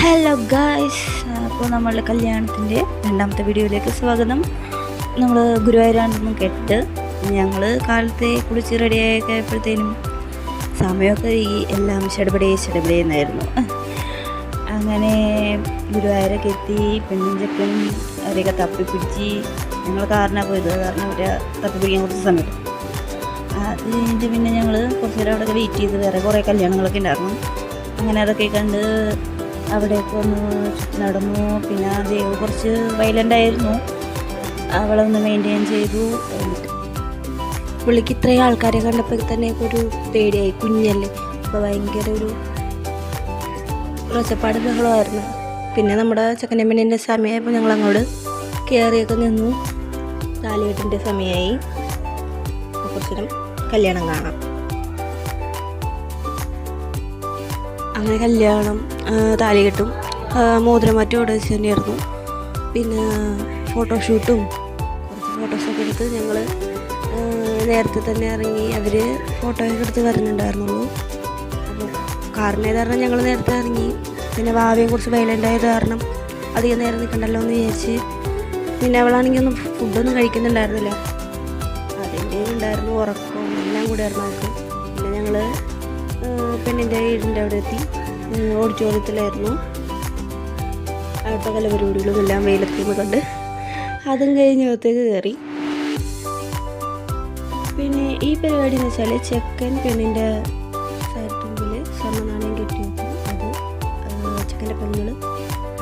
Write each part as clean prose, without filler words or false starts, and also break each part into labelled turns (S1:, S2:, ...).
S1: Hello guys, അപ്പോൾ നമ്മളുടെ കല്യാണത്തിൻ്റെ രണ്ടാമത്തെ വീഡിയോയിലേക്ക് സ്വാഗതം. നമ്മൾ ഗുരുവായൂരാണെന്നും കേട്ട് ഞങ്ങൾ കാലത്തെ കുളിച്ച് റെഡിയായൊക്കെ ആയപ്പോഴത്തേനും സമയമൊക്കെ ഈ എല്ലാം ചെടപടേന്നായിരുന്നു. അങ്ങനെ ഗുരുവായൂരൊക്കെ എത്തി പെണ്ണും ചെക്കനും അവരെയൊക്കെ തപ്പിപ്പിടിച്ച് ഞങ്ങൾ കാറിനാണ് പോയത്. കാരണം അവരെ തപ്പിപ്പിടിക്കാൻ കുറച്ച് സമയം. അത് കഴിഞ്ഞിട്ട് പിന്നെ ഞങ്ങൾ കുറച്ച് നേരം അവിടെ വെയിറ്റ് ചെയ്ത് വേറെ കുറേ കല്യാണങ്ങളൊക്കെ ഉണ്ടായിരുന്നു. അങ്ങനെ അതൊക്കെ കണ്ട് അവിടേക്ക് ഒന്ന് നടന്നു. പിന്നെ ദേവ് കുറച്ച് വയലൻ്റായിരുന്നു, അവളെ ഒന്ന് മെയിൻറ്റെയിൻ ചെയ്തു.
S2: പുള്ളിക്ക് ഇത്രയും ആൾക്കാരെ കണ്ടപ്പോൾ തന്നെ ഒരു പേടിയായി, കുഞ്ഞല്ലേ, അപ്പോൾ ഭയങ്കര ഒരു ഒച്ചപ്പാട് ബഹളമായിരുന്നു. പിന്നെ നമ്മുടെ ചെക്കനമ്മേൻ്റെ സമയമായപ്പോൾ ഞങ്ങൾ അങ്ങോട്ട് കയറിയൊക്കെ നിന്നു. താലികെട്ടിൻ്റെ സമയമായി, കുറച്ചു നേരം കല്യാണം കാണാം. അങ്ങനെ കല്യാണം, താലികെട്ടും മോതിരമാറ്റും അവിടെ വെച്ച് തന്നെയായിരുന്നു. പിന്നെ ഫോട്ടോഷൂട്ടും കുറച്ച് ഫോട്ടോസൊക്കെ എടുത്ത് ഞങ്ങൾ നേരത്തെ തന്നെ ഇറങ്ങി. അവർ ഫോട്ടോയൊക്കെ എടുത്ത് വരുന്നുണ്ടായിരുന്നുള്ളൂ. അപ്പോൾ കാറിൻ്റെ കാരണം ഞങ്ങൾ നേരത്തെ ഇറങ്ങി. പിന്നെ ഭാവിയെ കുറിച്ച് വയലൻ്റ് ആയത് കാരണം അധികം നേരം നിൽക്കണ്ടല്ലോ എന്ന് വിചാരിച്ച്. പിന്നെ അവളാണെങ്കിൽ ഒന്നും ഫുഡൊന്നും കഴിക്കുന്നുണ്ടായിരുന്നില്ല, അതിൻ്റെ ഉണ്ടായിരുന്നു, ഉറക്കവും എല്ലാം കൂടെ ആയിരുന്നു അവൾക്ക്. പിന്നെ ഞങ്ങൾ പെണ്ണിൻ്റെ വീടിൻ്റെ അവിടെ എത്തി. ഓഡിറ്റോറിയത്തിലായിരുന്നു. അവിടുത്തെ പല പരിപാടികളും എല്ലാം വെയിലത്തുനിന്ന് കണ്ട് അതും കഴിഞ്ഞ് അകത്തേക്ക് കയറി. പിന്നെ ഈ പരിപാടി എന്ന് വെച്ചാൽ ചെക്കൻ പെണ്ണിൻ്റെ സൈഡ് മുമ്പിൽ സ്വർണ്ണ നാണയം കെട്ടി വെക്കും. അത് ചെക്കൻ്റെ പെണ്ണുകൾ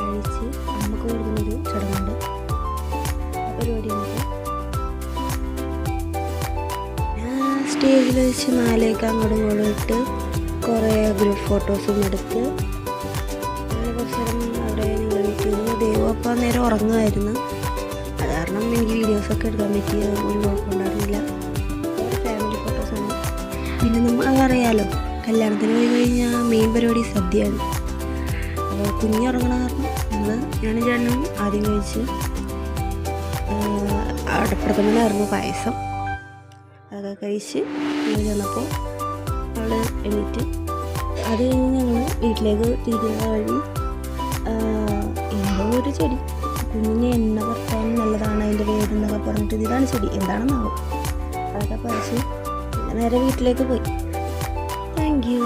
S2: അഴിച്ച് അമ്മക്ക് കൊടുക്കുന്നൊരു ചടങ്ങുണ്ട്. ആ പരിപാടി സ്റ്റേജിൽ വെച്ച് മാലയൊക്കെ അങ്ങോട്ടും ഇങ്ങോട്ടും ഇട്ട് കുറേ ഗ്രൂപ്പ് ഫോട്ടോസും എടുത്ത് അങ്ങനെ കുറച്ച് നേരം അവിടെ ഞങ്ങൾ വെയിറ്റ് ചെയ്തു. ദേവ് അപ്പം നേരം ഉറങ്ങുമായിരുന്നു. അത് കാരണം എനിക്ക് വീഡിയോസൊക്കെ എടുക്കാൻ പറ്റിയ ഒരു കുഴപ്പമുണ്ടായിരുന്നില്ല. ഫാമിലി ഫോട്ടോസാണ്. പിന്നെ നമുക്കറിയാമല്ലോ, കല്യാണത്തിന് പോയി കഴിഞ്ഞാൽ മെയിൻ പരിപാടി സദ്യയാണ്. അപ്പോൾ കുഞ്ഞുറങ്ങണ കാരണം ഞാനും ചേട്ടനും ആദ്യം കഴിച്ച്. അടപ്രഥമനായിരുന്നു പായസം. അതൊക്കെ കഴിച്ച് ഞങ്ങൾ ചെന്നപ്പോൾ അവൾ എണീറ്റ്. അത് കഴിഞ്ഞ് ഞങ്ങൾ വീട്ടിലേക്ക് തിരിഞ്ഞ വഴി എന്തോ ഒരു ചെടി, കുഞ്ഞിനെ എണ്ണ പറ്റാൻ നല്ലതാണ് അതിൻ്റെ വേരെന്നൊക്കെ പറഞ്ഞിട്ട് ഇതാണ് ചെടി, എന്താണെന്നാവും. അതൊക്കെ പറിച്ച് നേരെ വീട്ടിലേക്ക് പോയി. Thank you.